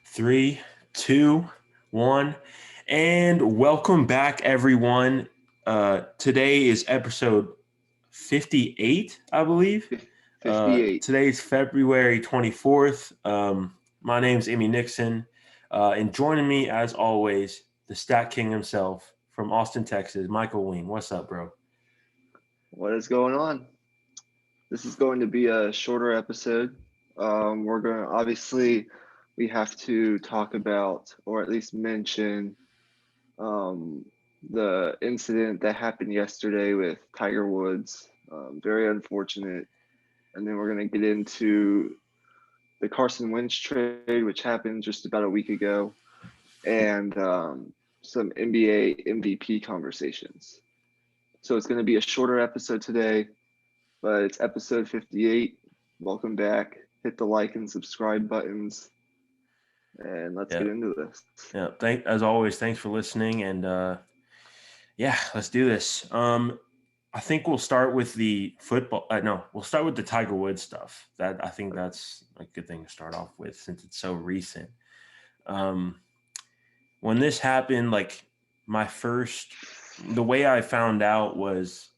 Three, two, one, and welcome back, everyone. Today is episode 58, I believe. 58. Today's February 24th. My name's Amy Nixon, and joining me, as always, the Stat King himself from Austin, Texas, Michael Wing. What's up, bro? What is going on? This is going to be a shorter episode. We're going to obviously we have to talk about or at least mention um, the incident that happened yesterday with Tiger Woods. Very unfortunate. And then we're going to get into the Carson Wentz trade, which happened just about a week ago, and some NBA MVP conversations. So it's going to be a shorter episode today, but it's episode 58. Welcome back. Hit the like and subscribe buttons, and let's Yeah, get into this. yeah. As always, thanks for listening, and yeah, let's do this. I think we'll start with the football. No, we'll start with the Tiger Woods stuff. That I think that's a good thing to start off with since it's so recent. Um, when this happened, like the way I found out was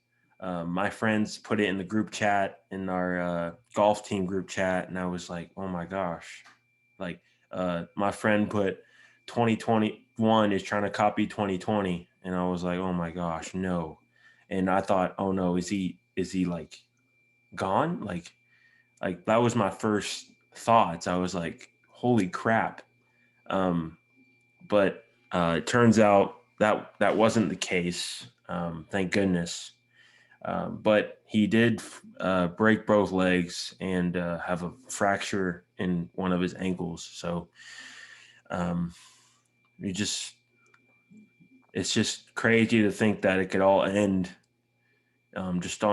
my friends put it in the group chat in our golf team group chat, and I was like, oh my gosh, like my friend put 2021 is trying to copy 2020, and I was like, oh my gosh, no. And I thought, oh no, is he like gone? Like that was my first thoughts. I was like, holy crap. Um, but it turns out that wasn't the case. Thank goodness. But he did break both legs and have a fracture in one of his ankles. So um, you just it's just crazy to think that it could all end just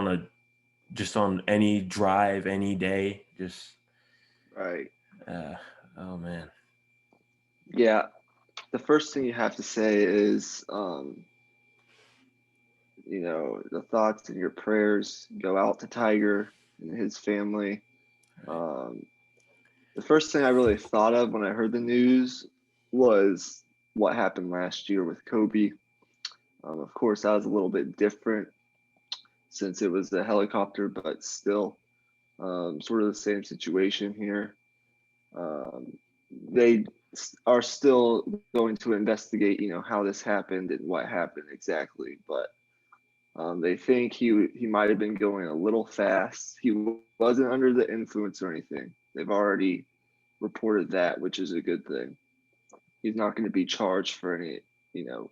on any drive, any day. Just Right. uh, oh man, Yeah. The first thing you have to say is, the thoughts and your prayers go out to Tiger and his family. Um, the first thing I really thought of when I heard the news was what happened last year with Kobe. Of course, that was a little bit different since it was a helicopter, but still sort of the same situation here. Um, they are still going to investigate, how this happened and what happened exactly, but they think he might have been going a little fast. He wasn't under the influence or anything. They've already reported that, which is a good thing. He's not going to be charged for any, you know,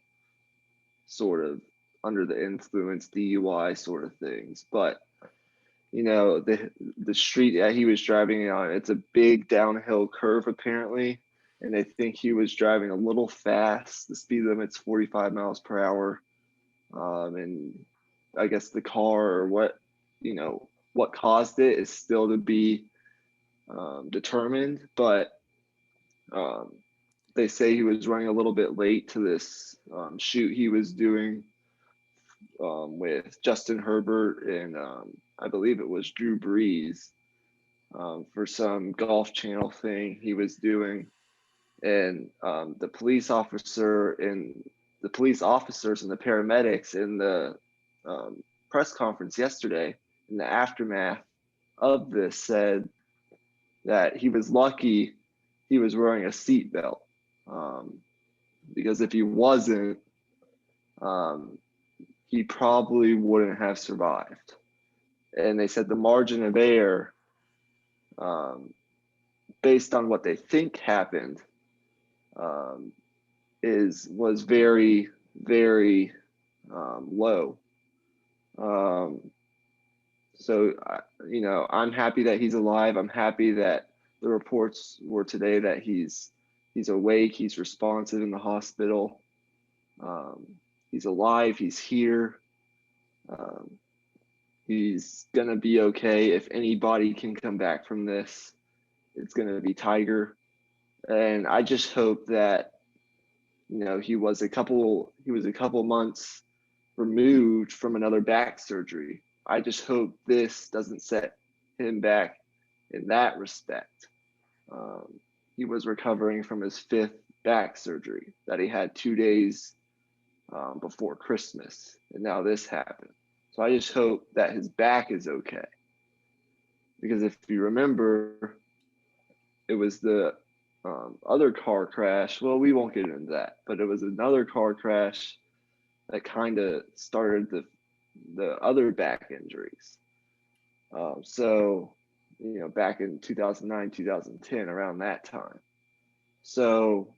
sort of under the influence DUI sort of things. But the street that he was driving on, it's a big downhill curve apparently, and they think he was driving a little fast. The speed limit's 45 miles per hour, and I guess the car or what caused it is still to be determined. But um, they say he was running a little bit late to this shoot he was doing with Justin Herbert and I believe it was Drew Brees for some Golf Channel thing he was doing. And the police officers and the paramedics in the press conference yesterday in the aftermath of this said that he was lucky he was wearing a seatbelt, because if he wasn't, um, he probably wouldn't have survived. And they said the margin of error, um, based on what they think happened, um, was very, very low. Um, so, I'm happy that he's alive. I'm happy that the reports were today that he's awake, he's responsive in the hospital, um, he's alive, he's here. Um, he's gonna be okay. If anybody can come back from this, it's gonna be Tiger. And I just hope that he was a couple months removed from another back surgery. I just hope this doesn't set him back in that respect. Um, he was recovering from his 5th back surgery that he had 2 days before Christmas, and now this happened. So I just hope that his back is okay, because if you remember, it was the other car crash. Well, we won't get into that, but it was another car crash that kind of started the other back injuries. So, back in 2009, 2010, around that time. So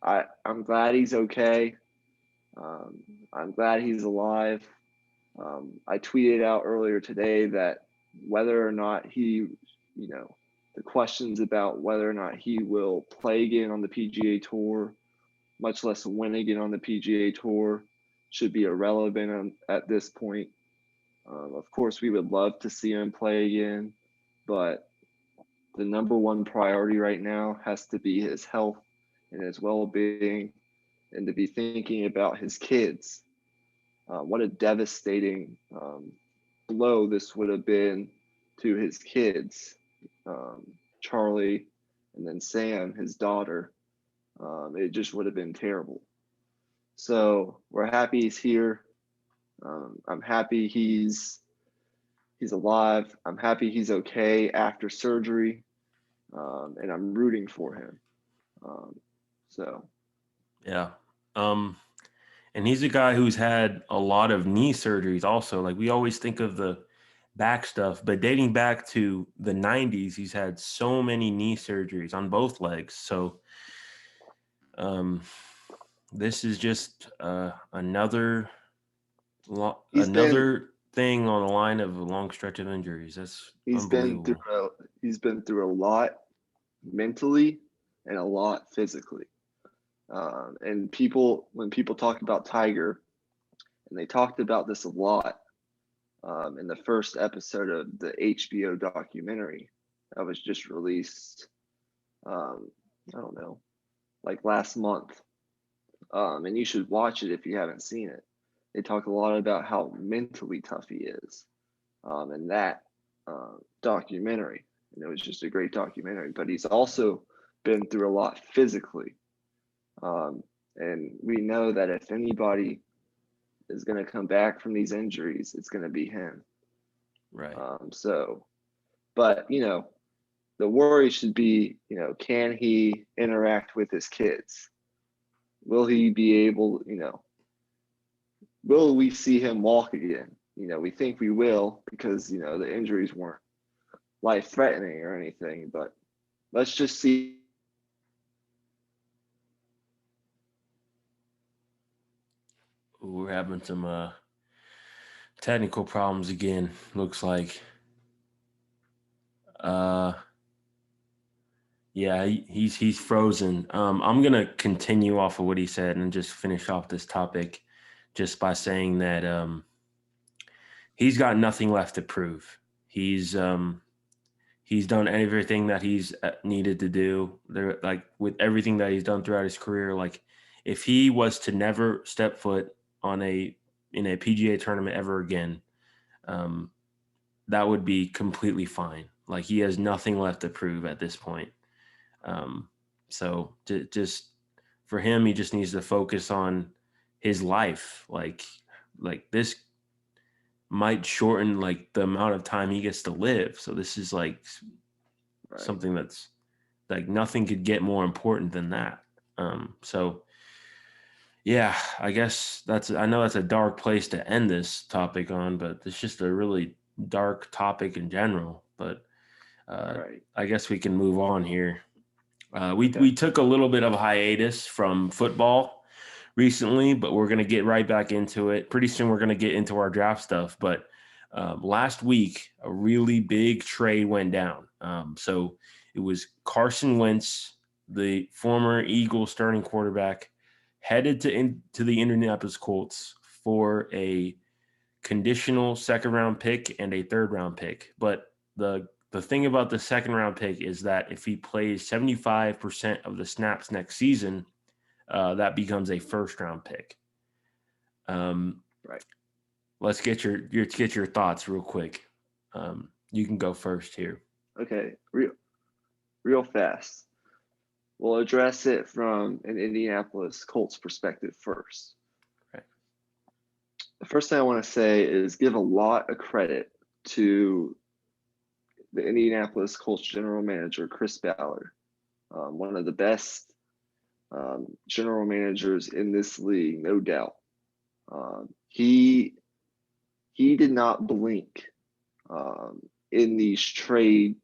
I'm glad he's okay. I'm glad he's alive. I tweeted out earlier today that whether or not he, the questions about whether or not he will play again on the PGA Tour, much less win again on the PGA Tour, should be irrelevant at this point. Of course, we would love to see him play again, but the number one priority right now has to be his health and his well-being, and to be thinking about his kids. What a devastating blow this would have been to his kids, Charlie, and then Sam, his daughter. It just would have been terrible. So we're happy he's here. I'm happy he's alive. I'm happy he's okay after surgery, and I'm rooting for him. Yeah. And he's a guy who's had a lot of knee surgeries also. Like, we always think of the back stuff, but dating back to the 90s, he's had so many knee surgeries on both legs. So this is just another thing on the line of a long stretch of injuries. That's unbelievable. He's been through a lot mentally and a lot physically. And when people talk about Tiger, and they talked about this a lot in the first episode of the HBO documentary that was just released, I don't know, like last month. And you should watch it if you haven't seen it. They talk a lot about how mentally tough he is in that documentary. And it was just a great documentary. But he's also been through a lot physically. And we know that if anybody is going to come back from these injuries, it's going to be him. Right. But, the worry should be, can he interact with his kids? Will he be able, will we see him walk again? We think we will, because, the injuries weren't life-threatening or anything, but let's just see. We're having some technical problems again, looks like. Yeah, he's frozen. I'm gonna continue off of what he said and just finish off this topic just by saying that he's got nothing left to prove. He's done everything that he's needed to do. There, like, with everything that he's done throughout his career, like, if he was to never step foot in a PGA tournament ever again, that would be completely fine. Like, he has nothing left to prove at this point. So just for him, he just needs to focus on his life. Like this might shorten like the amount of time he gets to live. So this is like something that's like nothing could get more important than that. So yeah, I guess I know that's a dark place to end this topic on, but it's just a really dark topic in general. But I guess we can move on here. We took a little bit of a hiatus from football recently, but we're going to get right back into it. Pretty soon we're going to get into our draft stuff. But last week, a really big trade went down. So it was Carson Wentz, the former Eagles starting quarterback, headed to the Indianapolis Colts for a conditional second-round pick and a third-round pick. But the thing about the second-round pick is that if he plays 75% of the snaps next season, that becomes a first-round pick. Let's get your thoughts real quick. You can go first here. Okay, real fast. We'll address it from an Indianapolis Colts perspective first. Right. The first thing I want to say is give a lot of credit to the Indianapolis Colts general manager, Chris Ballard, one of the best general managers in this league, no doubt. He did not blink in these trade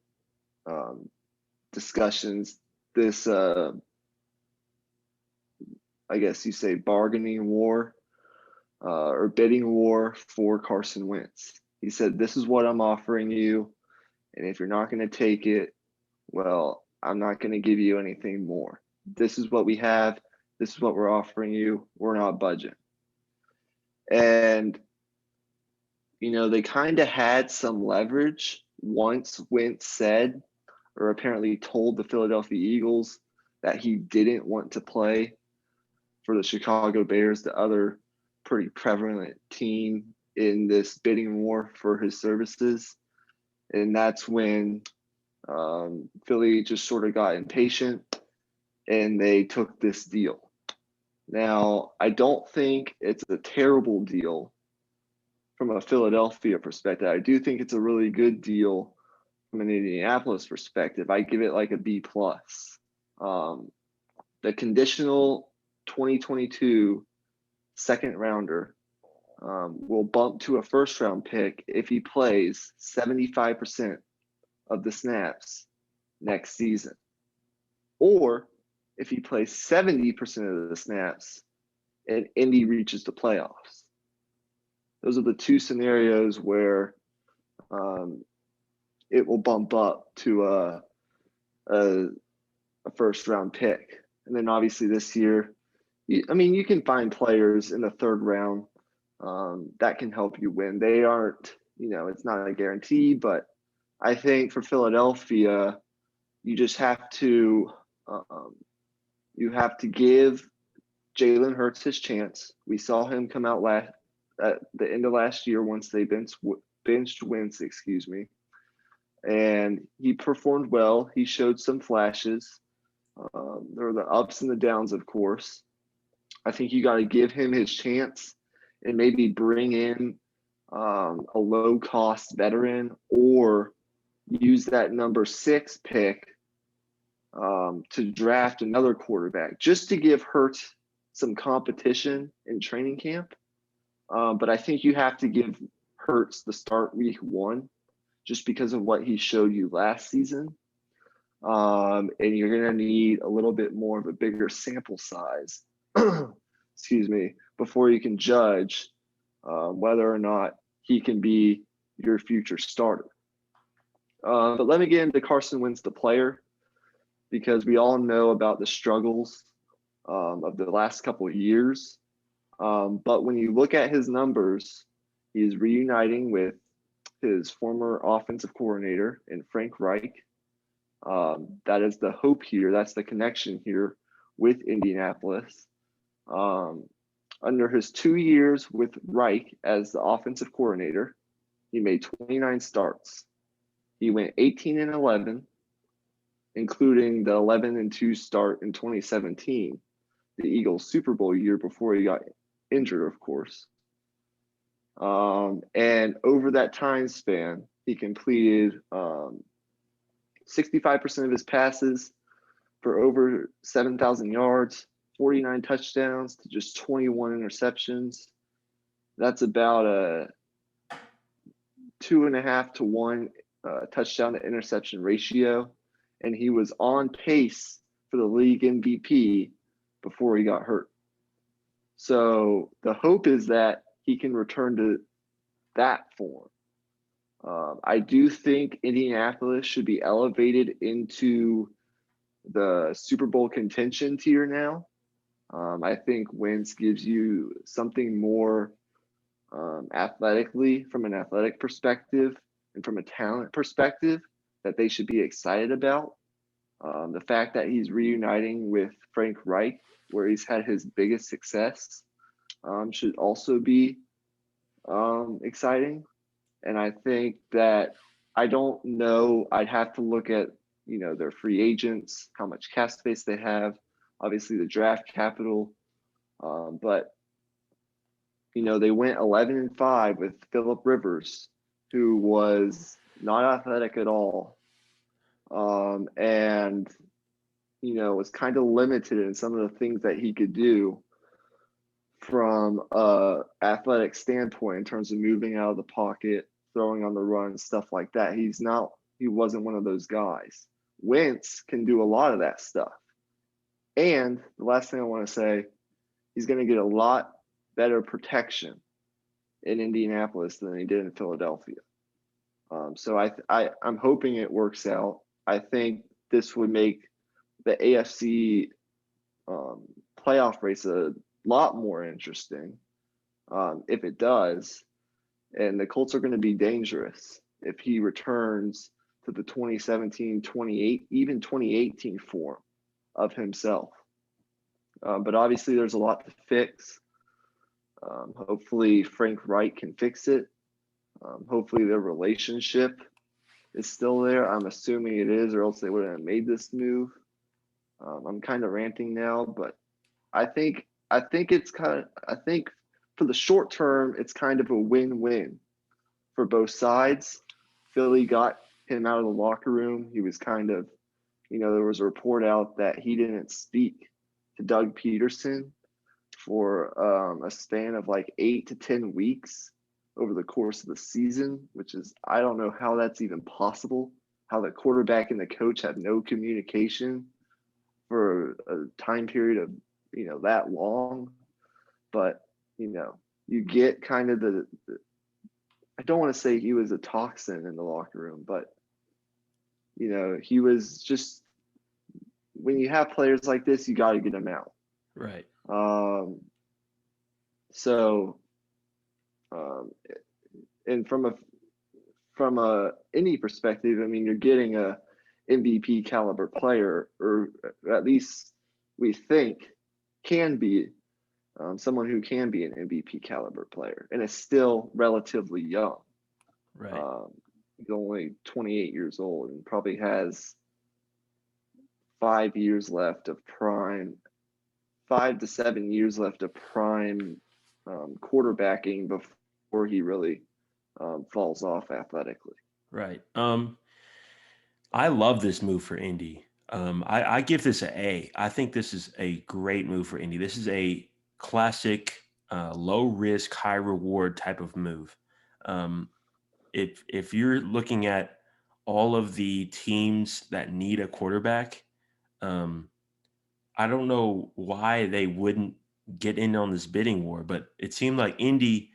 discussions, this I guess you say bargaining war or bidding war for Carson Wentz. He said, "This is what I'm offering you, and if you're not going to take it, well, I'm not going to give you anything more. This is what we have. This is what we're offering you. We're not budging." And they kind of had some leverage once Wentz said, or apparently told, the Philadelphia Eagles that he didn't want to play for the Chicago Bears, the other pretty prevalent team in this bidding war for his services. And that's when Philly just sort of got impatient and they took this deal. Now, I don't think it's a terrible deal from a Philadelphia perspective. I do think it's a really good deal from an Indianapolis perspective. I give it like a B+. The conditional 2022 second rounder will bump to a first round pick if he plays 75% of the snaps next season, or if he plays 70% of the snaps and Indy reaches the playoffs. Those are the two scenarios where it will bump up to a first round pick. And then obviously this year, you can find players in the third round that can help you win. They aren't, it's not a guarantee, but I think for Philadelphia, you just have to give Jalen Hurts his chance. We saw him come out at the end of last year once they benched Wentz, and he performed well. He showed some flashes. There were the ups and the downs, of course. I think you got to give him his chance and maybe bring in a low-cost veteran, or use that number 6 pick to draft another quarterback just to give Hurts some competition in training camp. But I think you have to give Hurts the start week 1 just because of what he showed you last season. And you're going to need a little bit more of a bigger sample size, before you can judge whether or not he can be your future starter. But let me get into Carson Wentz, the player, because we all know about the struggles of the last couple of years. But when you look at his numbers, he's reuniting with his former offensive coordinator in Frank Reich. That is the hope here. That's the connection here with Indianapolis. Under his 2 years with Reich as the offensive coordinator, he made 29 starts. He went 18-11, including the 11-2 start in 2017, the Eagles' Super Bowl year before he got injured, of course. And over that time span, he completed 65% of his passes for over 7,000 yards, 49 touchdowns to just 21 interceptions. That's about a 2.5 to 1 touchdown to interception ratio. And he was on pace for the league MVP before he got hurt. So the hope is that he can return to that form. I do think Indianapolis should be elevated into the Super Bowl contention tier now. I think Wentz gives you something more athletically, from an athletic perspective and from a talent perspective, that they should be excited about. The fact that he's reuniting with Frank Reich, where he's had his biggest success, should also be exciting. And I think that, I don't know, I'd have to look at their free agents, how much cap space they have, obviously the draft capital. But they went 11-5 with Phillip Rivers, who was not athletic at all, and was kind of limited in some of the things that he could do from a athletic standpoint in terms of moving out of the pocket, throwing on the run, stuff like that. He wasn't one of those guys. Wentz can do a lot of that stuff. And the last thing I want to say, he's going to get a lot better protection in Indianapolis than he did in Philadelphia. So I'm hoping it works out. I think this would make the AFC playoff race a lot more interesting if it does. And the Colts are going to be dangerous if he returns to the 2017, 28, even 2018 form of himself. But obviously there's a lot to fix. Hopefully Frank Reich can fix it. Hopefully their relationship is still there. I'm assuming it is, or else they wouldn't have made this move. I'm kind of ranting now, but I think for the short term, it's kind of a win-win for both sides. Philly got him out of the locker room. He was kind of, there was a report out that he didn't speak to Doug Peterson for a span of like 8 to 10 weeks over the course of the season, which is, I don't know how that's even possible, how the quarterback and the coach have no communication for a time period of, that long. But, you get kind of I don't want to say he was a toxin in the locker room, but, he was just, when you have players like this, you got to get them out. Right. And from any perspective, I mean, you're getting a MVP caliber player, or at least we think can be someone who can be an MVP caliber player, and is still relatively young. Right. He's only 28 years old and probably has 5 years left of prime, 5 to 7 years left of prime quarterbacking before he really falls off athletically. Right. I love this move for Indy. I give this an A. I think this is a great move for Indy. This is a classic low risk, high reward type of move. If you're looking at all of the teams that need a quarterback, I don't know why they wouldn't get in on this bidding war, but it seemed like Indy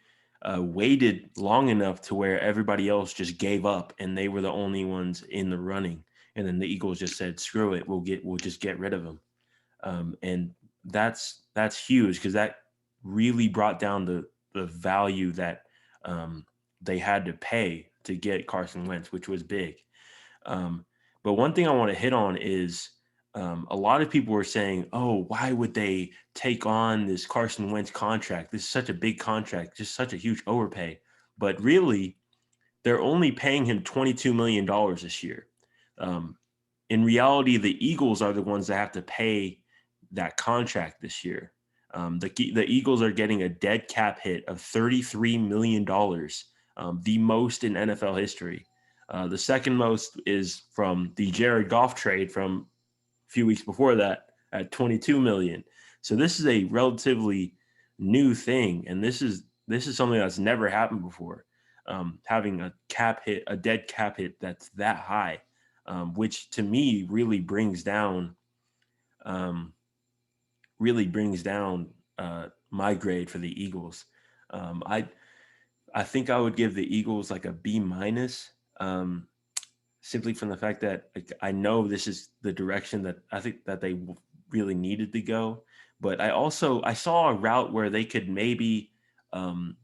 waited long enough to where everybody else just gave up and they were the only ones in the running. And then the Eagles just said, "Screw it, we'll just get rid of him." And that's huge, because that really brought down the value that they had to pay to get Carson Wentz, which was big. But one thing I want to hit on is a lot of people were saying, "Oh, why would they take on this Carson Wentz contract? This is such a big contract, just such a huge overpay." But really, they're only paying him $22 million this year. In reality, the Eagles are the ones that have to pay that contract this year. The Eagles are getting a dead cap hit of $33 million, the most in NFL history. The second most is from the Jared Goff trade from a few weeks before that at $22 million. So this is a relatively new thing, and this is something that's never happened before. Having a dead cap hit that's that high, which to me really brings down my grade for the Eagles. I think I would give the Eagles like a B minus, simply from the fact that I know this is the direction that I think that they really needed to go. But I saw a route where they could maybe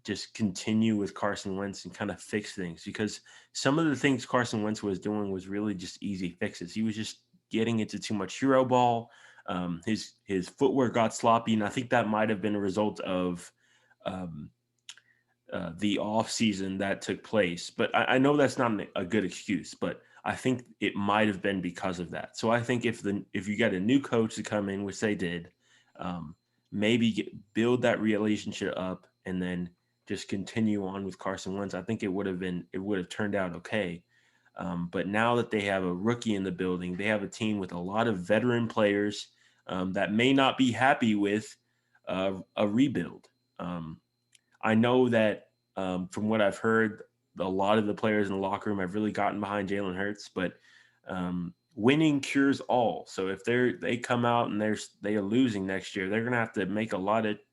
just continue with Carson Wentz and kind of fix things, because some of the things Carson Wentz was doing was really just easy fixes. He was just getting into too much hero ball. His footwork got sloppy, and I think that might have been a result of the off season that took place. But I know that's not a good excuse. But I think it might have been because of that. So I think if you got a new coach to come in, which they did, maybe build that relationship up and then just continue on with Carson Wentz, I think it would have turned out okay. But now that they have a rookie in the building, they have a team with a lot of veteran players that may not be happy with a rebuild. I know that from what I've heard, a lot of the players in the locker room have really gotten behind Jalen Hurts, but winning cures all. So if they come out and they are losing next year, they're gonna have to make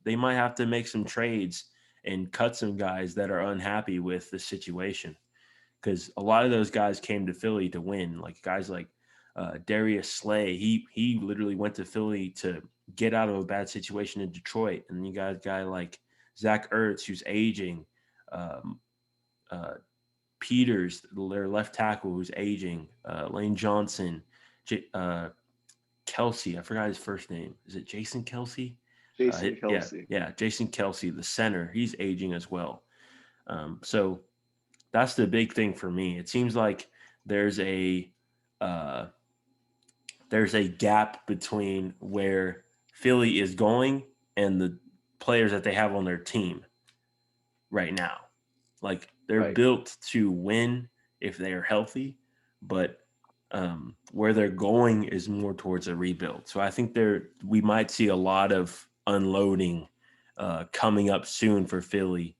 they might have to make some trades and cut some guys that are unhappy with the situation. Because a lot of those guys came to Philly to win, like guys like Darius Slay. He literally went to Philly to get out of a bad situation in Detroit, and you got a guy like Zach Ertz who's aging, um, uh, Peters, their left tackle who's aging, Lane Johnson, Kelsey. I forgot his first name. Is it Jason Kelsey? Jason Kelsey. Yeah, Jason Kelsey, the center. He's aging as well. So that's the big thing for me. It seems like there's a uh, gap between where Philly is going and the players that they have on their team right now. Like they're Right. built to win if they are healthy, but where they're going is more towards a rebuild. So I think we might see a lot of unloading coming up soon for Philly.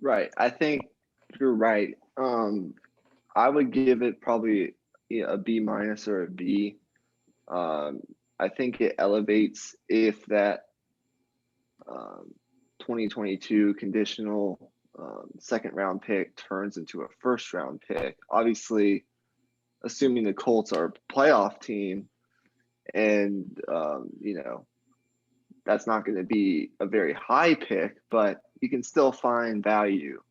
Right. I think you're right. I would give it probably a B minus or a B. I think it elevates if that 2022 conditional second round pick turns into a first round pick. Obviously, assuming the Colts are a playoff team, and that's not going to be a very high pick, but you can still find value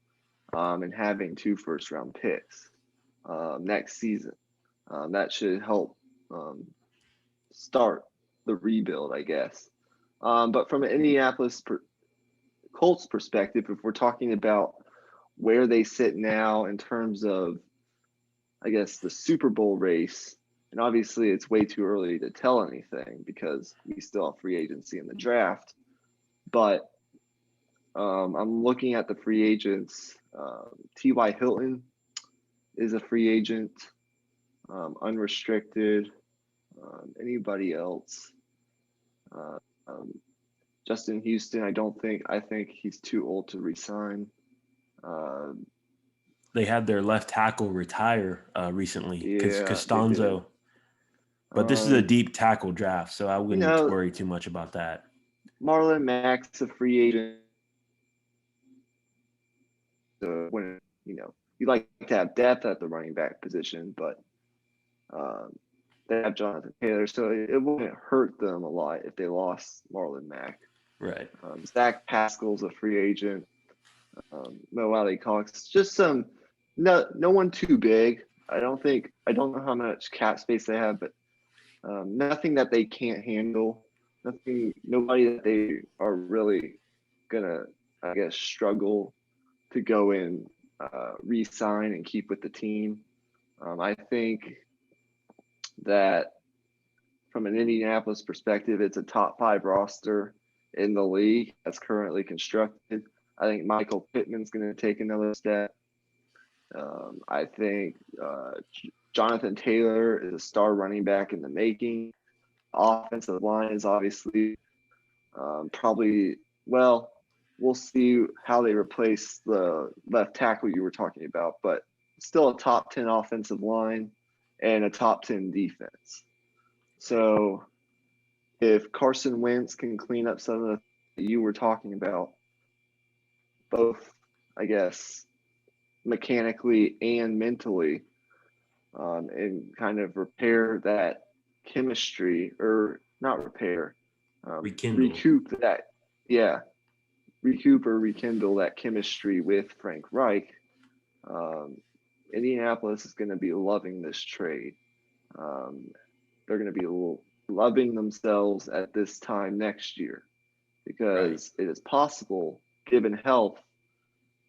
in having 2 first round picks next season. That should help start the rebuild, I guess. But from an Indianapolis Colts perspective, if we're talking about where they sit now in terms of, I guess, the Super Bowl race, and obviously it's way too early to tell anything because we still have free agency in the draft. But I'm looking at the free agents. T.Y. Hilton is a free agent, unrestricted. Anybody else? Justin Houston, I think he's too old to resign. They had their left tackle retire recently because Yeah, Costanzo. But this is a deep tackle draft, so I wouldn't worry too much about that. Marlon Mack's a free agent. When you like to have depth at the running back position, but they have Jonathan Taylor, so it wouldn't hurt them a lot if they lost Marlon Mack. Right. Zach Pascal's a free agent. Mo Alley Cox, just no one too big. I don't know how much cap space they have, but nothing that they can't handle. Nobody that they are really gonna, I guess, struggle to go and re-sign and keep with the team. I think that from an Indianapolis perspective, it's a top 5 roster in the league that's currently constructed. I think Michael Pittman's going to take another step. I think Jonathan Taylor is a star running back in the making. Offensive line is obviously probably, well, we'll see how they replace the left tackle you were talking about, but still a top 10 offensive line and a top 10 defense. So if Carson Wentz can clean up some of the that you were talking about, both, I guess, mechanically and mentally, and kind of repair that chemistry, or not repair, recoup that, rekindle that chemistry with Frank Reich. Indianapolis is going to be loving this trade. They're going to be loving themselves at this time next year because it is possible, given health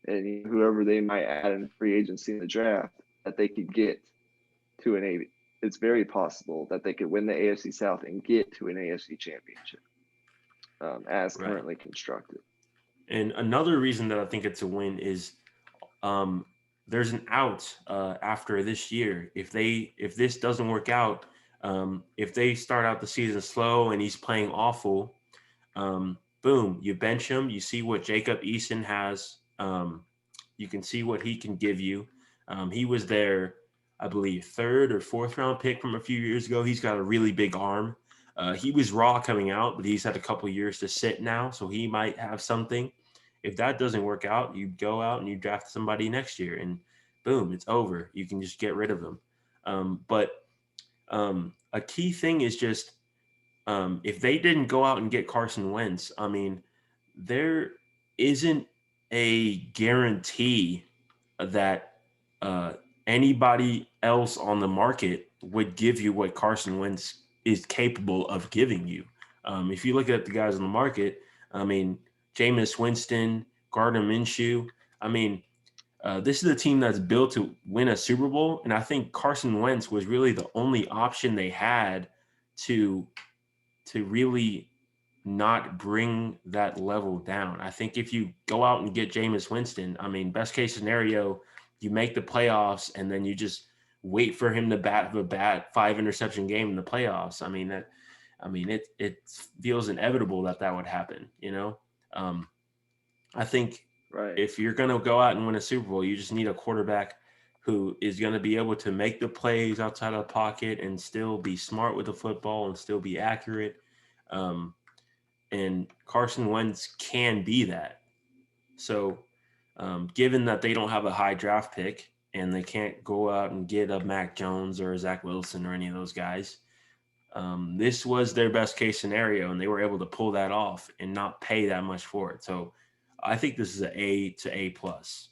and whoever they might add in free agency in the draft, that they could get to an A. It's very possible that they could win the AFC South and get to an AFC championship as Right. currently constructed. And another reason that I think it's a win is there's an out after this year. If this doesn't work out, if they start out the season slow and he's playing awful, boom, you bench him. You see what Jacob Eason has. You can see what he can give you. He was their, I believe, third or fourth round pick from a few years ago. He's got a really big arm. He was raw coming out, but he's had a couple years to sit now, so he might have something. If that doesn't work out, you go out and you draft somebody next year, and boom, it's over. You can just get rid of them. But a key thing is just if they didn't go out and get Carson Wentz, I mean, there isn't a guarantee that anybody else on the market would give you what Carson Wentz is capable of giving you. If you look at the guys on the market, I mean, Jameis Winston, Gardner Minshew, I mean, this is a team that's built to win a Super Bowl, and I think Carson Wentz was really the only option they had to really not bring that level down. I think if you go out and get Jameis Winston, I mean, best case scenario, you make the playoffs and then you just wait for him to bat a bad 5 interception game in the playoffs. It feels inevitable that would happen. I think Right. if you're going to go out and win a Super Bowl, you just need a quarterback who is going to be able to make the plays outside of the pocket and still be smart with the football and still be accurate. And Carson Wentz can be that. So, given that they don't have a high draft pick and they can't go out and get a Mac Jones or a Zach Wilson or any of those guys, this was their best case scenario, and they were able to pull that off and not pay that much for it. So, I think this is an A to A plus.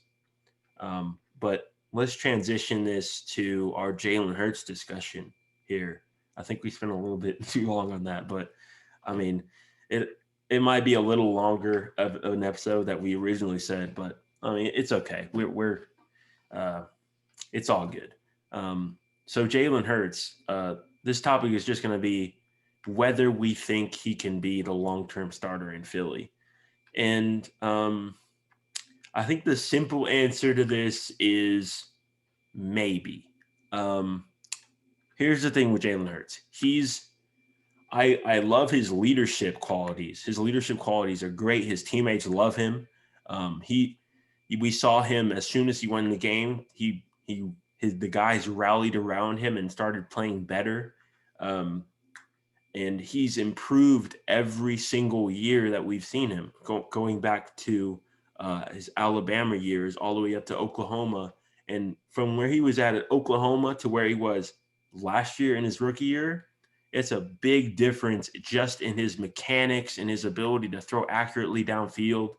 But let's transition this to our Jalen Hurts discussion here. I think we spent a little bit too long on that, but I mean, it might be a little longer of an episode that we originally said, but I mean, it's okay. We're it's all good. So Jalen Hurts, this topic is just going to be whether we think he can be the long-term starter in Philly. And I think the simple answer to this is maybe. Here's the thing with Jalen Hurts. I love his leadership qualities. His leadership qualities are great. His teammates love him. We saw him as soon as he won the game. The guys rallied around him and started playing better. And he's improved every single year that we've seen him, going back to his Alabama years all the way up to Oklahoma. And from where he was at Oklahoma to where he was last year in his rookie year, it's a big difference just in his mechanics and his ability to throw accurately downfield.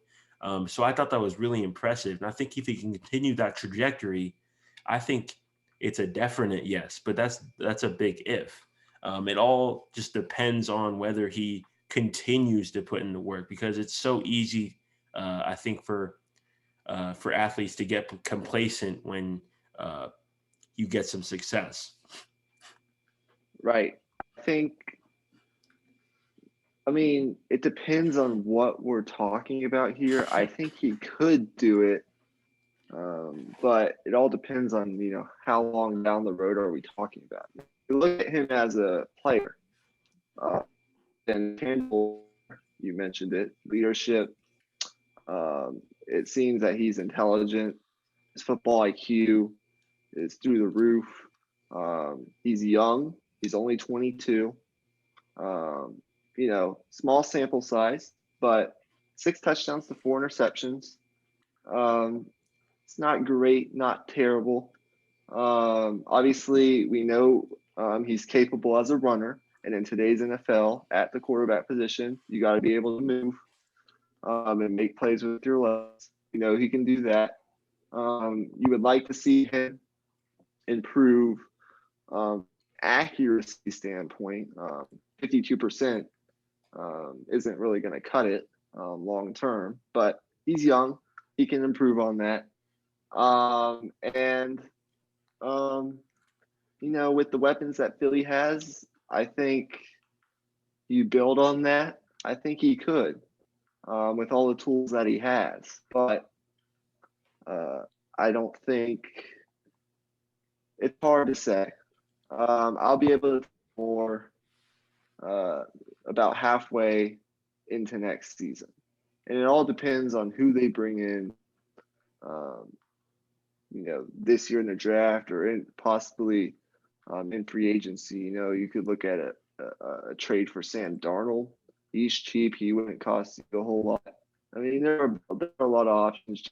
So I thought that was really impressive. And I think if he can continue that trajectory, I think it's a definite yes, but that's a big if. It all just depends on whether he continues to put in the work, because it's so easy, I think, for athletes to get complacent when you get some success. Right. I mean, it depends on what we're talking about here. I think he could do it, but it all depends on, how long down the road are we talking about. If you look at him as a player, and tangible, you mentioned it, leadership. It seems that he's intelligent. His football IQ is through the roof. He's young. He's only 22. Small sample size, but 6 touchdowns to 4 interceptions. It's not great, not terrible. Obviously, we know he's capable as a runner, and in today's NFL, at the quarterback position, you got to be able to move and make plays with your legs. He can do that. You would like to see him improve accuracy standpoint. 52% isn't really going to cut it long term, but he's young. he can improve on that. And with the weapons that Philly has, I think you build on that. I think he could, with all the tools that he has. But I don't think it's hard to say. I'll be able to talk more about halfway into next season, and it all depends on who they bring in. This year in the draft or possibly in free agency. You could look at a trade for Sam Darnold. He's cheap. He wouldn't cost you a whole lot. I mean, there are a lot of options.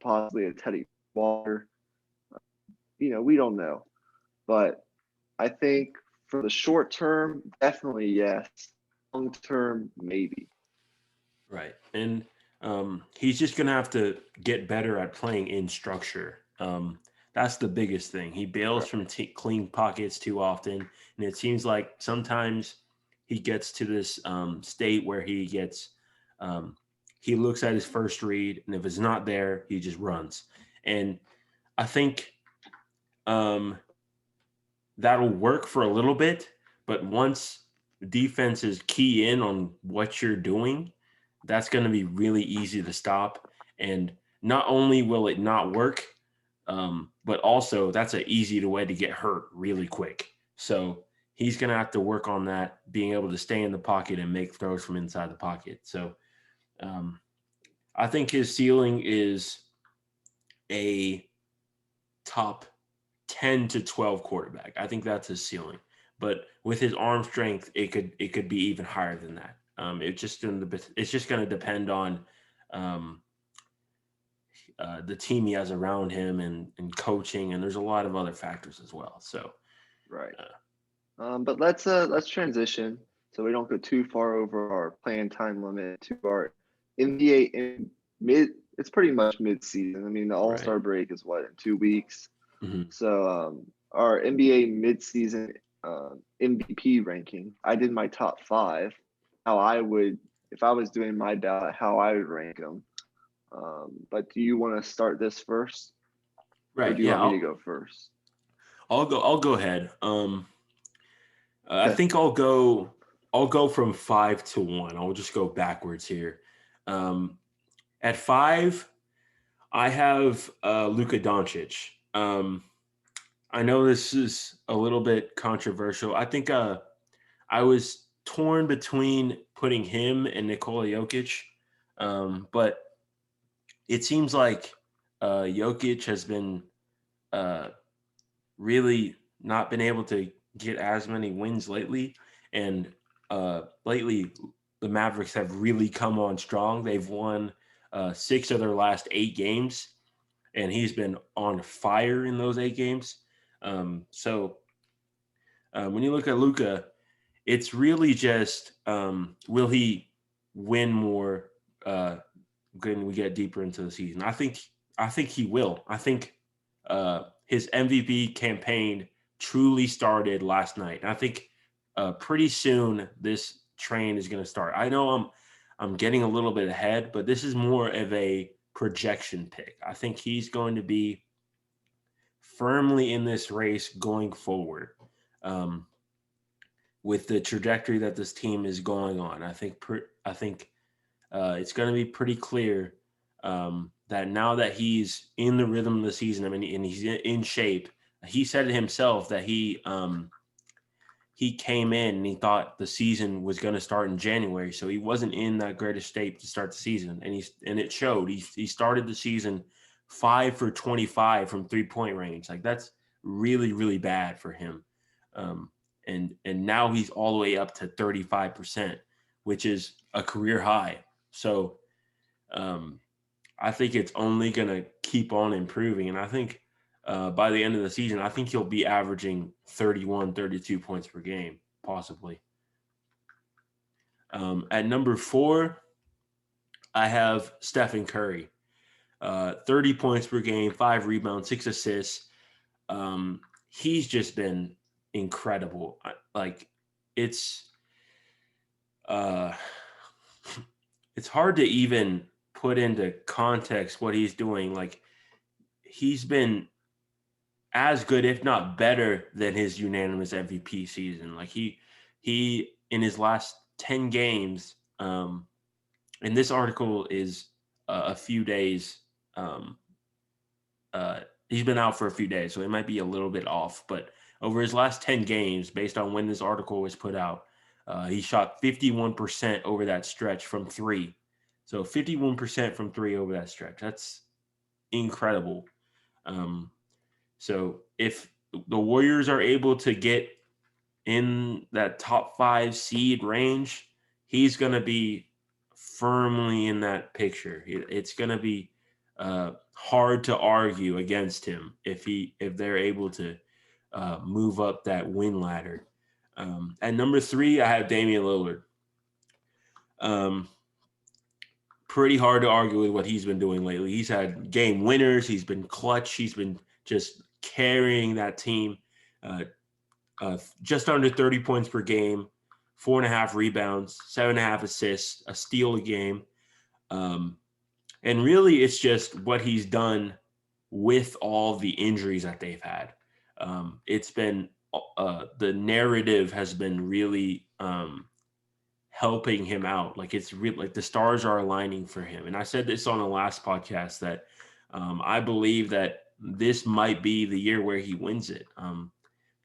Possibly a Teddy Water. We don't know. But I think for the short term, definitely yes. Long term, maybe. Right. And he's just going to have to get better at playing in structure. That's the biggest thing. He bails from clean pockets too often. And it seems like sometimes he gets to this state where he looks at his first read, and if it's not there, he just runs. And I think that'll work for a little bit, but once defenses key in on what you're doing, that's going to be really easy to stop. And not only will it not work, but also that's an easy way to get hurt really quick. So he's going to have to work on that, being able to stay in the pocket and make throws from inside the pocket. So I think his ceiling is a top 10 to 12 quarterback. I think that's his ceiling. But with his arm strength, it could be even higher than that. It's just going to depend on the team he has around him and coaching, and there's a lot of other factors as well. So, right. But let's transition so we don't go too far over our planned time limit to our NBA in mid. It's pretty much mid-season. I mean, the All-Star break is what, in 2 weeks. Mm-hmm. So our NBA mid-season MVP ranking. I did my top 5. How I would, if I was doing my ballot, how I would rank them. But do you want to start this first? Right. Or do you want me to go first? I'll go ahead. I think I'll go from 5 to 1. I'll just go backwards here. At 5, I have Luka Doncic. I know this is a little bit controversial. I think I was torn between putting him and Nikola Jokic, but it seems like Jokic has been really not been able to get as many wins lately. And lately, the Mavericks have really come on strong. They've won 6 of their last 8 games, and he's been on fire in those 8 games. So when you look at Luka, it's really just will he win more when we get deeper into the season? I think he will. I think his MVP campaign truly started last night. And I think pretty soon this train is going to start. I know I'm getting a little bit ahead, but this is more of a projection pick. I think he's going to be firmly in this race going forward. With the trajectory that this team is going on, I think it's going to be pretty clear that now that he's in the rhythm of the season, I mean, and he's in shape. He said it himself that he came in and he thought the season was going to start in January, so he wasn't in that greatest shape to start the season, and it showed. He started the season 5 for 25 from 3-point range. Like, that's really, really bad for him. And now he's all the way up to 35%, which is a career high. So I think it's only going to keep on improving. And I think by the end of the season, I think he'll be averaging 31, 32 points per game, possibly. At number 4, I have Stephen Curry. 30 points per game, 5 rebounds, 6 assists. He's just been incredible. Like, it's hard to even put into context what he's doing, like he's been as good, if not better, than his unanimous MVP season. Like he in his last 10 games, and this article is a few days. Um, he's been out for a few days, so it might be a little bit off. But over his last 10 games, based on when this article was put out, he shot 51% over that stretch from three. So 51% from three over that stretch. That's incredible. Um, so if the Warriors are able to get in that top 5 seed range, he's going to be firmly in that picture. It's going to be hard to argue against him if they're able to move up that win ladder. At number 3, I have Damian Lillard. Pretty hard to argue with what he's been doing lately. He's had game winners. He's been clutch. He's been just carrying that team. Just under 30 points per game, 4.5 rebounds, 7.5 assists, a steal a game. And really, it's just what he's done with all the injuries that they've had. It's been the narrative has been really helping him out. Like it's really like the stars are aligning for him. And I said this on the last podcast that I believe that this might be the year where he wins it.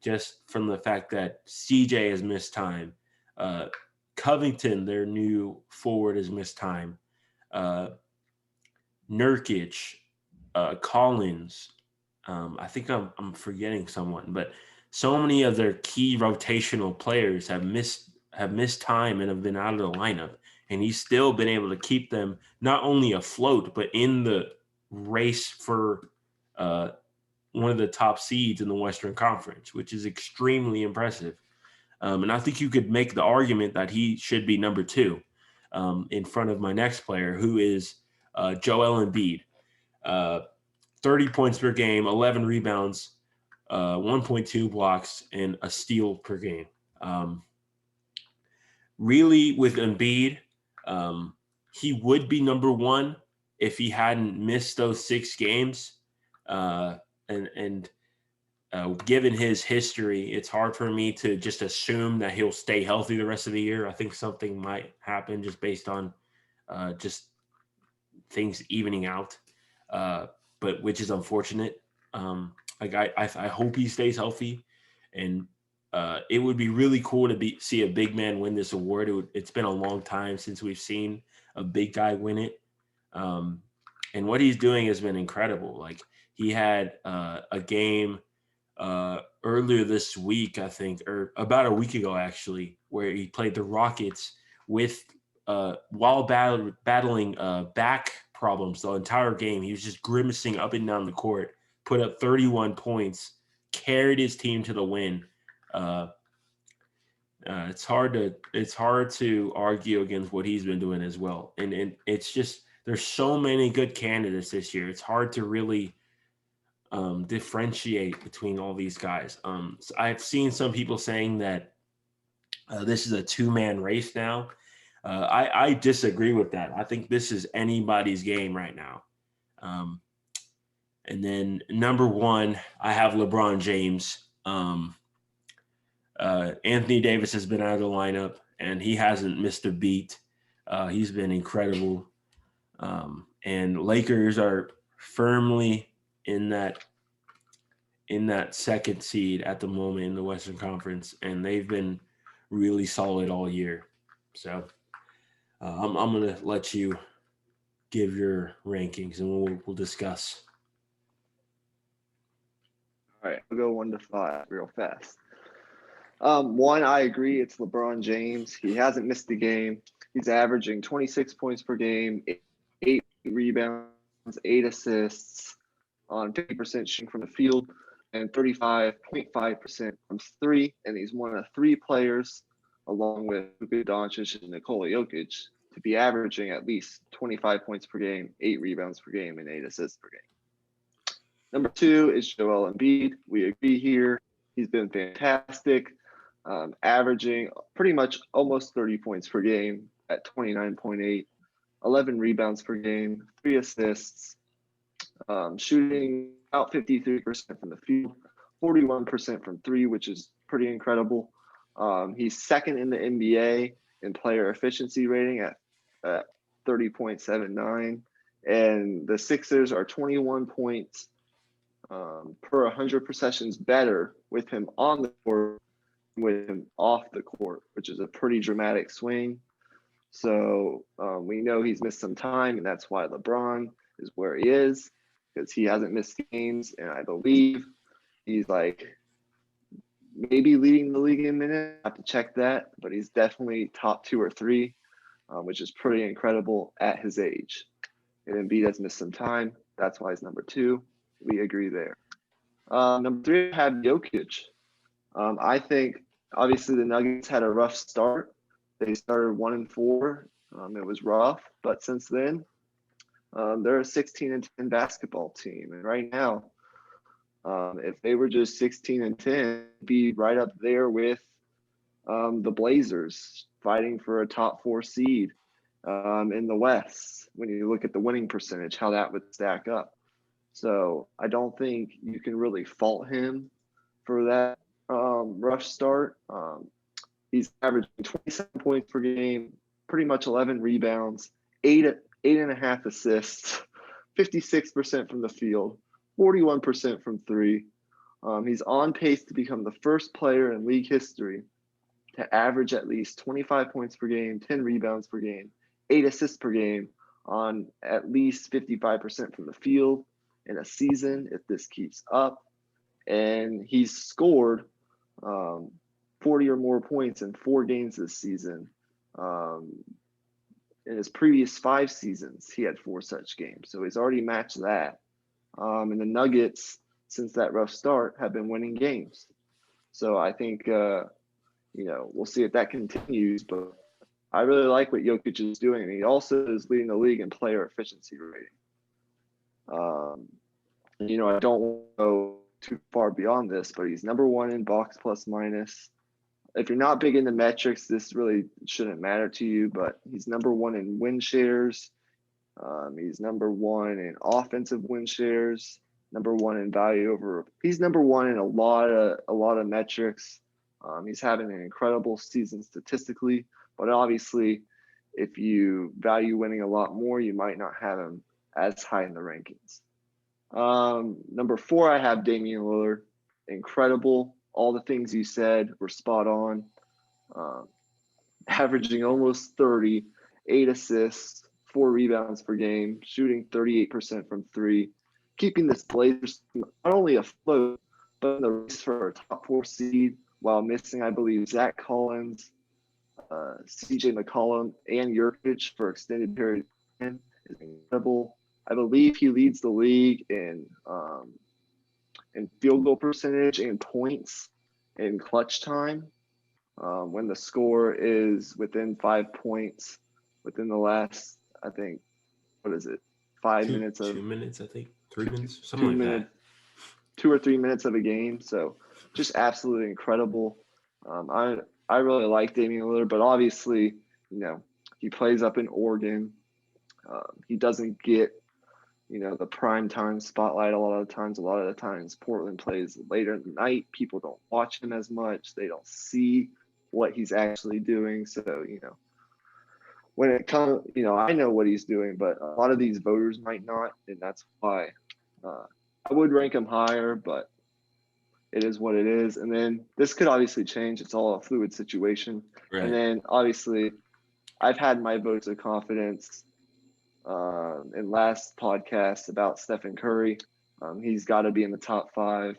Just from the fact that CJ has missed time. Covington, their new forward, has missed time. Nurkic, Collins. I think I'm forgetting someone, but so many of their key rotational players have missed time and have been out of the lineup. And he's still been able to keep them not only afloat, but in the race for one of the top seeds in the Western Conference, which is extremely impressive. And I think you could make the argument that he should be number 2 in front of my next player, who is Joel Embiid. 30 points per game, 11 rebounds, 1.2 blocks, and a steal per game. Really, with Embiid, he would be number 1 if he hadn't missed those 6 games. And given his history, it's hard for me to just assume that he'll stay healthy the rest of the year. I think something might happen just based on just things evening out, but which is unfortunate. I hope he stays healthy, and it would be really cool to see a big man win this award. It's been a long time since we've seen a big guy win it, and what he's doing has been incredible. Like he had a game earlier this week, I think, or about a week ago actually, where he played the Rockets with while battling back problems the entire game. He was just grimacing up and down the court, put up 31 points, carried his team to the win. It's hard to argue against what he's been doing as well. And it's just there's so many good candidates this year. It's hard to really differentiate between all these guys. So I've seen some people saying that this is a 2-man race now. I disagree with that. I think this is anybody's game right now. And then number 1, I have LeBron James. Anthony Davis has been out of the lineup, and he hasn't missed a beat. He's been incredible. And Lakers are firmly in that second seed at the moment in the Western Conference, and they've been really solid all year. So I'm going to let you give your rankings, and we'll discuss. All right, I'll go 1 to 5 real fast. 1, I agree. It's LeBron James. He hasn't missed a game. He's averaging 26 points per game, 8 rebounds, 8 assists on 50% shooting from the field, and 35.5% from 3. And he's one of 3 players, along with Luka Doncic and Nikola Jokic, to be averaging at least 25 points per game, 8 rebounds per game, and 8 assists per game. Number 2 is Joel Embiid. We agree here. He's been fantastic, averaging pretty much almost 30 points per game at 29.8, 11 rebounds per game, 3 assists, shooting about 53% from the field, 41% from three, which is pretty incredible. He's second in the NBA in player efficiency rating at 30.79. And the Sixers are 21 points per 100 possessions better with him on the court than with him off the court, which is a pretty dramatic swing. So we know he's missed some time, and that's why LeBron is where he is, because he hasn't missed games. And I believe he's like maybe leading the league in minutes. I have to check that, but he's definitely top 2 or 3, which is pretty incredible at his age. And Embiid has missed some time. That's why he's number 2. We agree there. Number 3, I have Jokic. I think obviously the Nuggets had a rough start. They started 1-4. It was rough, but since then, they're a 16-10 basketball team. And right now, if they were just 16-10, be right up there with the Blazers, fighting for a top 4 seed in the West. When you look at the winning percentage, how that would stack up. So I don't think you can really fault him for that rough start. He's averaging 27 points per game, pretty much 11 rebounds, 8.5 assists, 56% from the field, 41% from three. He's on pace to become the first player in league history to average at least 25 points per game, 10 rebounds per game, 8 assists per game on at least 55% from the field in a season if this keeps up. And he's scored 40 or more points in 4 games this season. In his previous 5 seasons, he had 4 such games. So he's already matched that. And the Nuggets, since that rough start, have been winning games. So I think, we'll see if that continues. But I really like what Jokic is doing. And he also is leading the league in player efficiency rating. I don't go too far beyond this, but he's number 1 in box plus minus. If you're not big into metrics, this really shouldn't matter to you, but he's number 1 in win shares. He's number 1 in offensive win shares, number 1 in value over. He's number 1 in a lot of metrics. He's having an incredible season statistically, but obviously, if you value winning a lot more, you might not have him as high in the rankings. Number 4, I have Damian Lillard. Incredible. All the things you said were spot on. Averaging almost 30, 8 assists, 4 rebounds per game, shooting 38% from 3, keeping this Blazers not only afloat, but in the race for a top 4 seed while missing, I believe, Zach Collins, CJ McCollum, and Jokic for extended period of time is incredible. I believe he leads the league in field goal percentage and points in clutch time when the score is within 5 points within the last, I think, 5 minutes of 2 minutes, I think 3 minutes, something like that. 2 or 3 minutes of a game. So just absolutely incredible. I really like Damian Lillard, but obviously, he plays up in Oregon. He doesn't get the prime time spotlight a lot of the times. A lot of the times Portland plays later in the night. People don't watch him as much. They don't see what he's actually doing. So, when it comes, I know what he's doing, but a lot of these voters might not. And that's why I would rank him higher, but it is what it is. And then this could obviously change. It's all a fluid situation. Right. And then obviously I've had my votes of confidence in last podcast about Stephen Curry. He's got to be in the top 5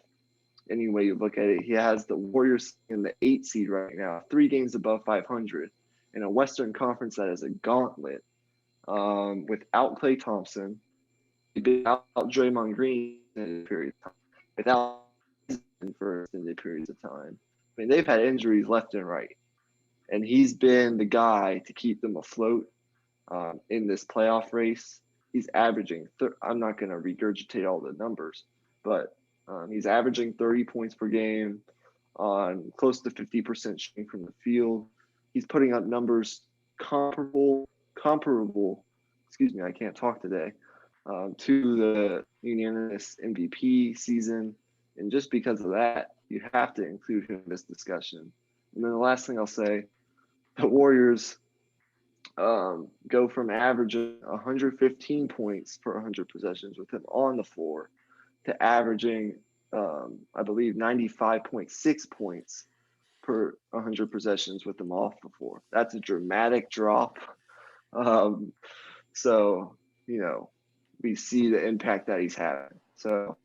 any way you look at it. He has the Warriors in the 8 seed right now, 3 games above 500 in a Western Conference that is a gauntlet without Klay Thompson, without Draymond Green in a period of time, without for extended periods of time. I mean, they've had injuries left and right, and he's been the guy to keep them afloat. In this playoff race, he's averaging, I'm not going to regurgitate all the numbers, but he's averaging 30 points per game on close to 50% shooting from the field. He's putting up numbers comparable I can't talk today, to the unanimous MVP season. And just because of that, you have to include him in this discussion. And then the last thing I'll say, the Warriors go from averaging 115 points per 100 possessions with him on the floor to averaging, I believe, 95.6 points per 100 possessions with him off the floor. That's a dramatic drop. So, we see the impact that he's having. So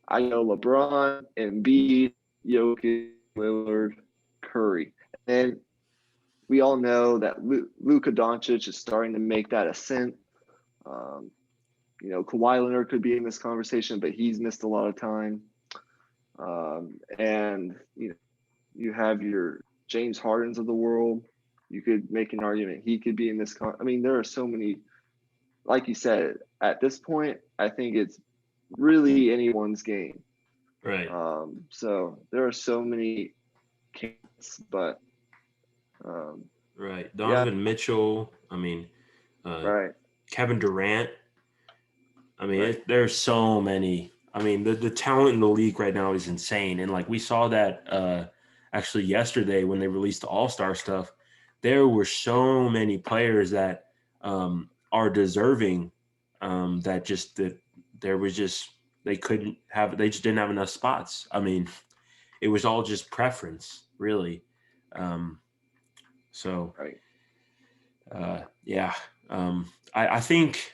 I know LeBron, Embiid, Jokic, Lillard, Curry. And we all know that Luka Doncic is starting to make that ascent. Kawhi Leonard could be in this conversation, but he's missed a lot of time. And you have your James Hardens of the world. You could make an argument he could be in this. There are so many. Like you said, at this point, I think it's really anyone's game. Right. So there are so many candidates, but right. Donovan Mitchell. right. Kevin Durant. Right. There's so many. The talent in the league right now is insane. And like we saw that actually yesterday when they released the All-Star stuff, there were so many players that are deserving that they just didn't have enough spots. It was all just preference, really. Right. Yeah. I think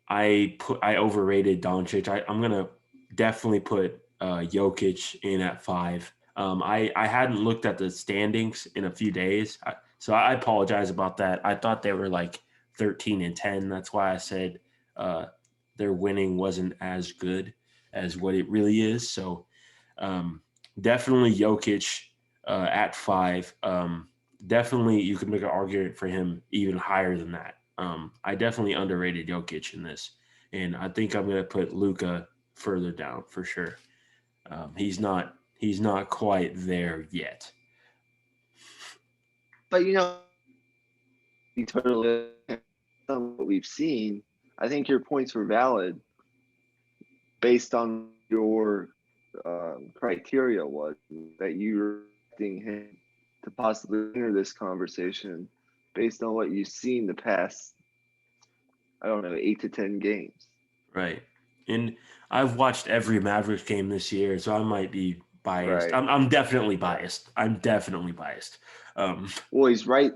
I overrated Doncic. I'm gonna definitely put Jokic in at 5. I hadn't looked at the standings in a few days, so I apologize about that. I thought they were like 13 and 10. That's why I said their winning wasn't as good as what it really is. So definitely Jokic at 5. Definitely you could make an argument for him even higher than that. I definitely underrated Jokic in this, and I think I'm going to put Luka further down for sure. He's not quite there yet. But totally what we've seen, I think your points were valid based on your criteria was that you're expecting him to possibly enter this conversation based on what you've seen the past, I don't know, 8 to 10 games. Right. And I've watched every Mavericks game this year, so I might be biased. Right. I'm definitely biased. Well, he's right.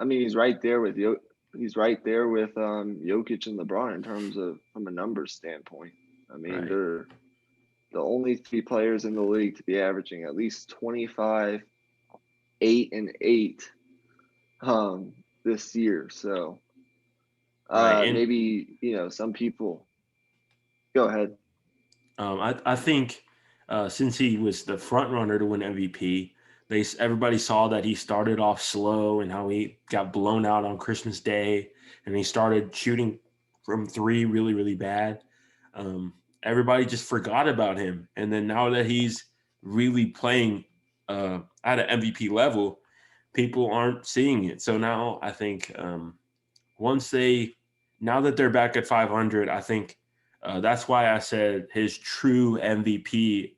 He's right there with you. He's right there with Jokic and LeBron in terms of from a numbers standpoint. Right. They're the only 3 players in the league to be averaging at least 25, 8 and 8 this year. So maybe some people. Go ahead. I think since he was the front runner to win MVP, everybody saw that he started off slow and how he got blown out on Christmas Day, and he started shooting from 3 really, really bad. Everybody just forgot about him, and then now that he's really playing at an MVP level, people aren't seeing it. So now I think now that they're back at 500, I think that's why I said his true MVP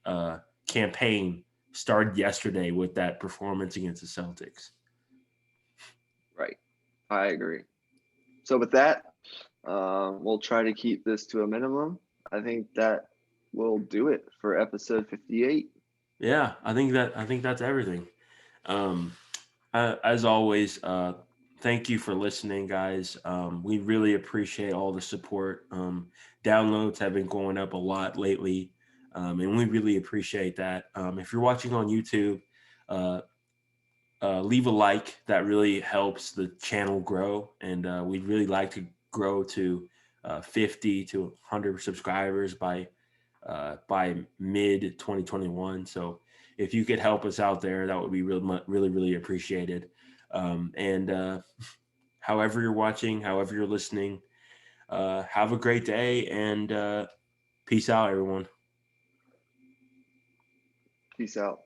campaign started yesterday with that performance against the Celtics. Right. I agree. So with that, we'll try to keep this to a minimum. I think that will do it for episode 58. Yeah, I think that's everything. As always, thank you for listening, guys. We really appreciate all the support. Downloads have been going up a lot lately, and we really appreciate that. If you're watching on YouTube, leave a like. That really helps the channel grow, and we'd really like to grow to 50 to 100 subscribers by mid 2021. So if you could help us out there, that would be really appreciated. And however you're watching, however you're listening, have a great day, and peace out, everyone. Peace out.